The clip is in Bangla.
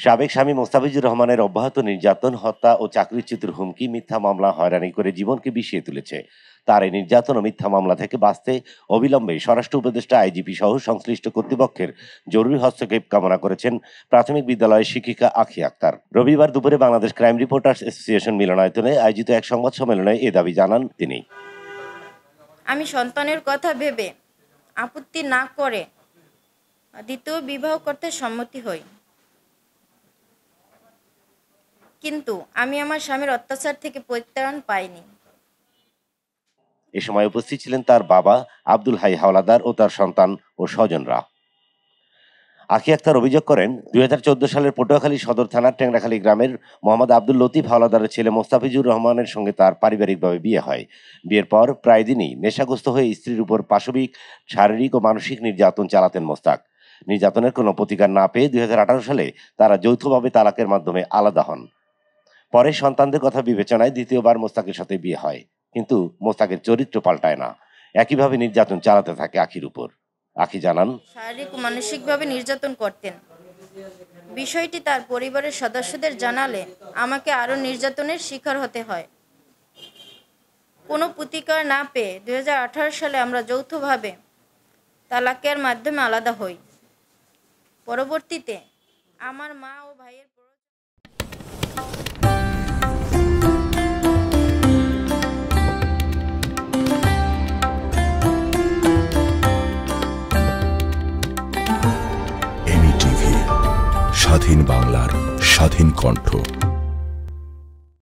সাবেক স্বামী মোস্তাফিজুর রহমানের অব্যাহত নির্যাতন, হত্যা ও চাকরিচ্যুতির হুমকি, মিথ্যা মামলা, হয়রানি করে জীবনকে বিষিয়ে তুলেছে। তার এই নির্যাতন ও মিথ্যা মামলা থেকে বাঁচতে অবিলম্বে স্বরাষ্ট্র উপদেষ্টা, আইজিপি সহ সংশ্লিষ্ট কর্তৃপক্ষের জরুরি হস্তক্ষেপ কামনা করেছেন প্রাথমিক বিদ্যালয়ের শিক্ষিকা আখি আক্তার। রবিবার দুপুরে বাংলাদেশ ক্রাইম রিপোর্টার্স অ্যাসোসিয়েশন মিলনায়তনে আয়োজিত এক সংবাদ সম্মেলনে এ দাবি জানান তিনি। আমি সন্তানের কথা ভেবে আপত্তি না করে দ্বিতীয় বিবাহ করতে সম্মতি হই, কিন্তু আমি আমার স্বামীর অত্যাচার থেকে পরিত্রাণ পাইনি। এ সময় উপস্থিত ছিলেন তার বাবা আব্দুল হাই হাওলাদার ও তার সন্তান ও স্বজনরা। আখি আক্তার অভিযোগ করেন, 2014 সালের পটুয়াখালী সদর থানার টেংরাখালী গ্রামের মোহাম্মদ আব্দুল লতিফ হাওলাদারের ছেলে মোস্তাফিজুর রহমানের সঙ্গে তার পারিবারিকভাবে বিয়ে হয়। বিয়ের পর প্রায় দিনই নেশাগ্রস্ত হয়ে স্ত্রীর উপর পাশবিক, শারীরিক ও মানসিক নির্যাতন চালাতেন মোস্তাক। নির্যাতনের কোনো প্রতিকার না পেয়ে 2018 সালে তারা যৌথভাবে তালাকের মাধ্যমে আলাদা হন। পরে সন্তানদের কথা বিবেচনায় দ্বিতীয়বার মোস্তাকের সাথে বিয়ে হয়, কিন্তু মোস্তাকের চরিত্র পাল্টায় না। একইভাবে নির্যাতন চালাতে থাকে আখির উপর। আখি জানান, শারীরিক ও মানসিকভাবে নির্যাতন করতেন। বিষয়টি তার পরিবারের সদস্যদের জানালে আমাকে আরও নির্যাতনের শিকার হতে হয়। কোনো প্রতিকার না পেয়ে 2018 সালে আমরা যৌথভাবে তালাকের মাধ্যমে আলাদা হই। পরবর্তীতে আমার মা ও ভাইয়ের স্বাধীন বাংলার স্বাধীন কণ্ঠ।